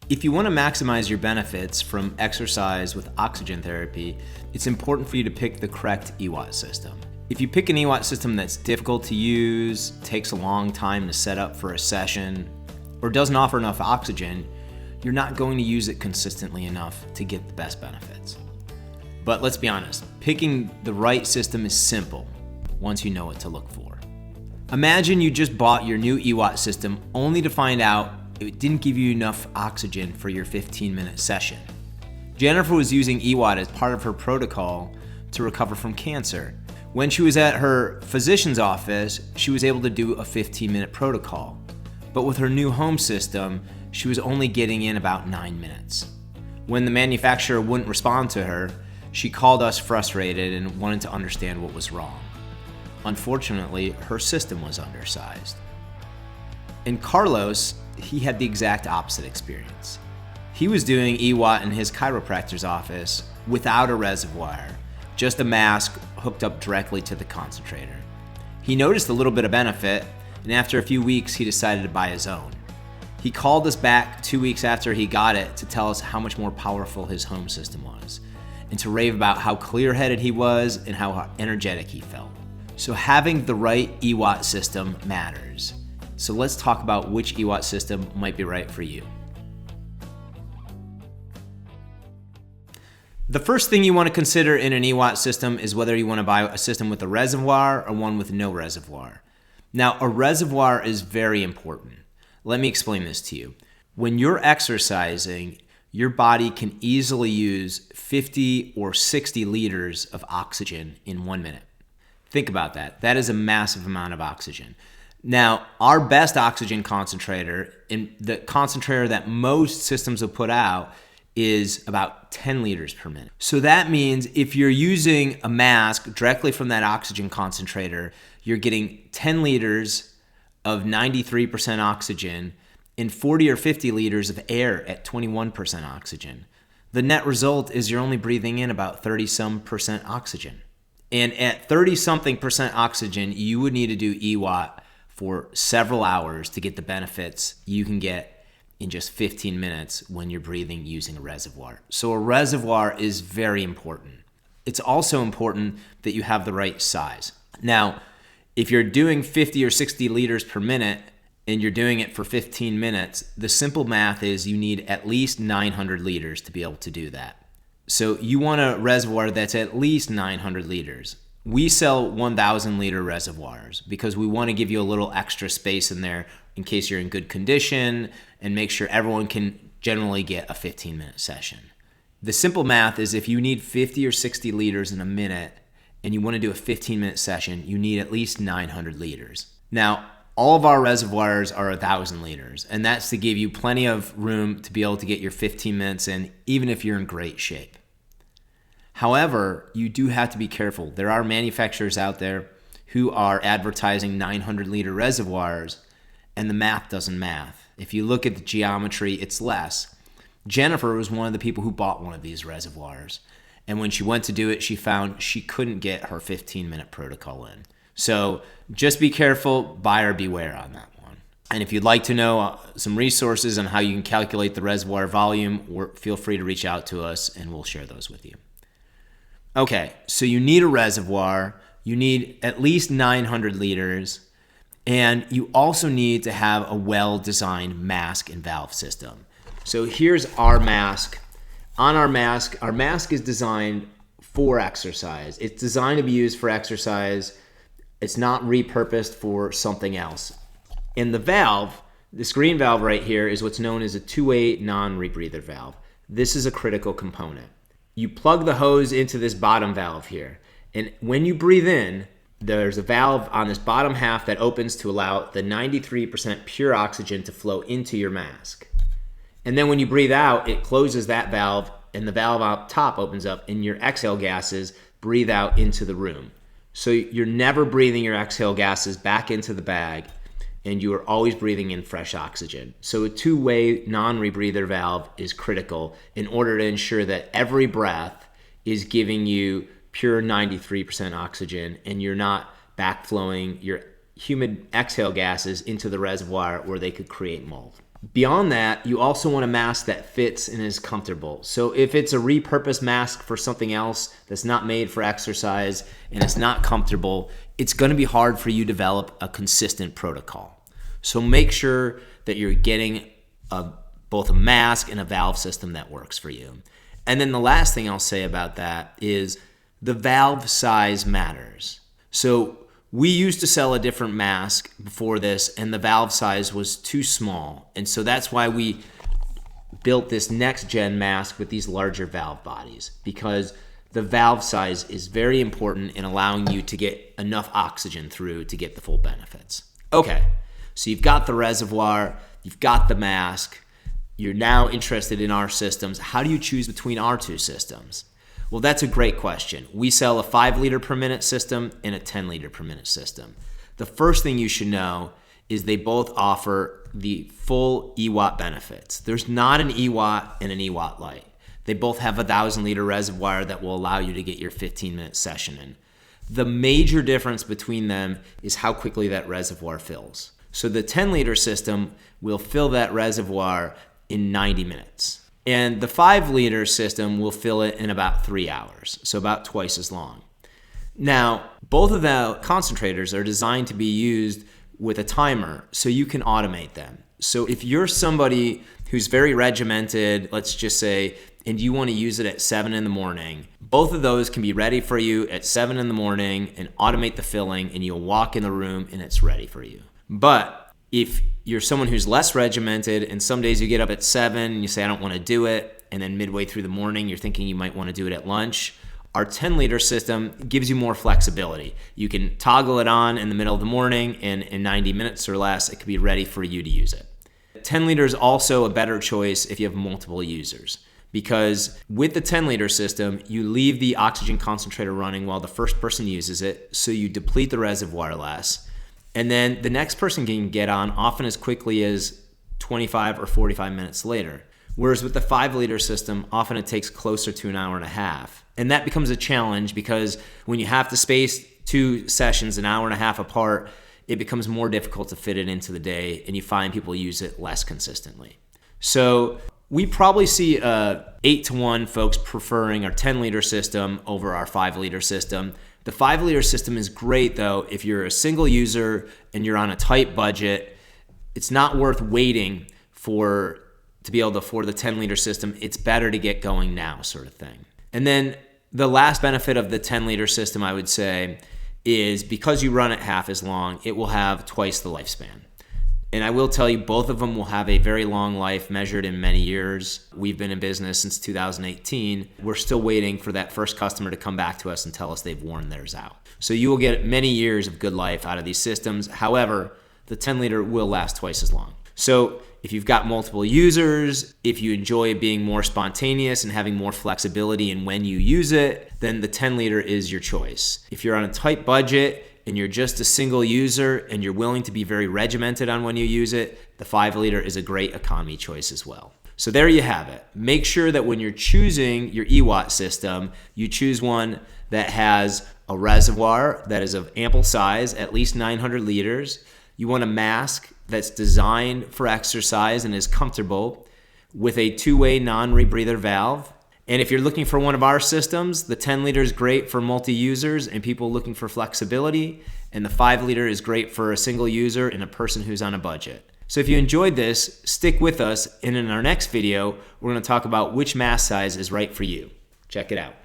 If you want to maximize your benefits from exercise with oxygen therapy, it's important for you to pick the correct EWOT system. If you pick an EWOT system that's difficult to use, takes a long time to set up for a session, or doesn't offer enough oxygen, you're not going to use it consistently enough to get the best benefits. But let's be honest, picking the right system is simple once you know what to look for. Imagine you just bought your new EWOT system only to find out it didn't give you enough oxygen for your 15-minute session. Jennifer was using EWOT as part of her protocol to recover from cancer. When she was at her physician's office, she was able to do a 15-minute protocol. But with her new home system, she was only getting in about 9 minutes. When the manufacturer wouldn't respond to her, she called us frustrated and wanted to understand what was wrong. Unfortunately, her system was undersized. And Carlos, he had the exact opposite experience. He was doing EWOT in his chiropractor's office without a reservoir, just a mask hooked up directly to the concentrator. He noticed a little bit of benefit, and after a few weeks, he decided to buy his own. He called us back 2 weeks after he got it to tell us how much more powerful his home system was, and to rave about how clear-headed he was and how energetic he felt. So having the right EWOT system matters. So let's talk about which EWOT system might be right for you. The first thing you want to consider in an EWOT system is whether you want to buy a system with a reservoir or one with no reservoir. Now, a reservoir is very important. Let me explain this to you. When you're exercising, your body can easily use 50 or 60 liters of oxygen in 1 minute. Think about that. That is a massive amount of oxygen. Now, our best oxygen concentrator, and the concentrator that most systems will put out, is about 10 liters per minute. So that means if you're using a mask directly from that oxygen concentrator, you're getting 10 liters of 93% oxygen and 40 or 50 liters of air at 21% oxygen. The net result is you're only breathing in about 30-some% oxygen. And at 30-something% oxygen, you would need to do EWOT for several hours to get the benefits you can get in just 15 minutes when you're breathing using a reservoir. So a reservoir is very important. It's also important that you have the right size. Now, if you're doing 50 or 60 liters per minute and you're doing it for 15 minutes, the simple math is you need at least 900 liters to be able to do that. So you want a reservoir that's at least 900 liters. We sell 1,000 liter reservoirs because we want to give you a little extra space in there in case you're in good condition and make sure everyone can generally get a 15-minute session. The simple math is if you need 50 or 60 liters in a minute and you want to do a 15-minute session, you need at least 900 liters. Now, all of our reservoirs are 1,000 liters, and that's to give you plenty of room to be able to get your 15 minutes in, even if you're in great shape. However, you do have to be careful. There are manufacturers out there who are advertising 900 liter reservoirs, and the math doesn't math. If you look at the geometry, it's less. Jennifer was one of the people who bought one of these reservoirs, and when she went to do it, she found she couldn't get her 15-minute protocol in. So just be careful, buyer beware on that one. And if you'd like to know some resources on how you can calculate the reservoir volume, feel free to reach out to us and we'll share those with you. Okay, so you need a reservoir, you need at least 900 liters, and you also need to have a well-designed mask and valve system. So here's our mask. On our mask is designed for exercise. It's designed to be used for exercise. It's not repurposed for something else. And the valve, this green valve right here, is what's known as a two-way non-rebreather valve. This is a critical component. You plug the hose into this bottom valve here, and when you breathe in, there's a valve on this bottom half that opens to allow the 93% pure oxygen to flow into your mask. And then when you breathe out, it closes that valve, and the valve up top opens up, and your exhale gases breathe out into the room. So you're never breathing your exhale gases back into the bag, and you are always breathing in fresh oxygen. So a two-way non-rebreather valve is critical in order to ensure that every breath is giving you pure 93% oxygen and you're not backflowing your humid exhale gases into the reservoir where they could create mold. Beyond that, you also want a mask that fits and is comfortable. So if it's a repurposed mask for something else that's not made for exercise and it's not comfortable, it's going to be hard for you to develop a consistent protocol. So make sure that you're getting both a mask and a valve system that works for you. And then the last thing I'll say about that is the valve size matters. So we used to sell a different mask before this, and the valve size was too small. And so that's why we built this next gen mask with these larger valve bodies, because the valve size is very important in allowing you to get enough oxygen through to get the full benefits. Okay, so you've got the reservoir, you've got the mask, you're now interested in our systems. How do you choose between our two systems? Well, that's a great question. We sell a 5 liter per minute system and a 10 liter per minute system. The first thing you should know is they both offer the full EWOT benefits. There's not an EWOT and an EWOT Lite. They both have a 1,000 liter reservoir that will allow you to get your 15-minute session in. The major difference between them is how quickly that reservoir fills. So the 10 liter system will fill that reservoir in 90 minutes. And the 5 liter system will fill it in about 3 hours, so about twice as long. Now, both of the concentrators are designed to be used with a timer so you can automate them. So if you're somebody who's very regimented, let's just say, and you want to use it at 7 in the morning, both of those can be ready for you at 7 in the morning and automate the filling, and you'll walk in the room and it's ready for you. But if you're someone who's less regimented and some days you get up at 7 and you say, I don't want to do it, and then midway through the morning you're thinking you might want to do it at lunch, our 10 liter system gives you more flexibility. You can toggle it on in the middle of the morning, and in 90 minutes or less it could be ready for you to use it. 10 liter is also a better choice if you have multiple users, because with the 10 liter system you leave the oxygen concentrator running while the first person uses it, so you deplete the reservoir less. And then the next person can get on often as quickly as 25 or 45 minutes later. Whereas with the 5 liter system, often it takes closer to an hour and a half. And that becomes a challenge because when you have to space 2 sessions an hour and a half apart, it becomes more difficult to fit it into the day, and you find people use it less consistently. So we probably see 8-to-1 folks preferring our 10 liter system over our 5 liter system. The 5 liter system is great though if you're a single user and you're on a tight budget. It's not worth waiting to be able to afford the 10 liter system. It's better to get going now, sort of thing. And then the last benefit of the 10 liter system, I would say, is because you run it half as long, it will have twice the lifespan. And I will tell you, both of them will have a very long life measured in many years. We've been in business since 2018. We're still waiting for that first customer to come back to us and tell us they've worn theirs out. So you will get many years of good life out of these systems. However, the 10 liter will last twice as long. So if you've got multiple users, if you enjoy being more spontaneous and having more flexibility in when you use it, then the 10 liter is your choice. If you're on a tight budget and you're just a single user and you're willing to be very regimented on when you use it, the 5 liter is a great economy choice as well. So there you have it. Make sure that when you're choosing your EWOT system, you choose one that has a reservoir that is of ample size, at least 900 liters. You want a mask that's designed for exercise and is comfortable with a 2-way non-rebreather valve. And if you're looking for one of our systems, the 10 liter is great for multi-users and people looking for flexibility, and the 5 liter is great for a single user and a person who's on a budget. So if you enjoyed this, stick with us, and in our next video, we're going to talk about which mask size is right for you. Check it out.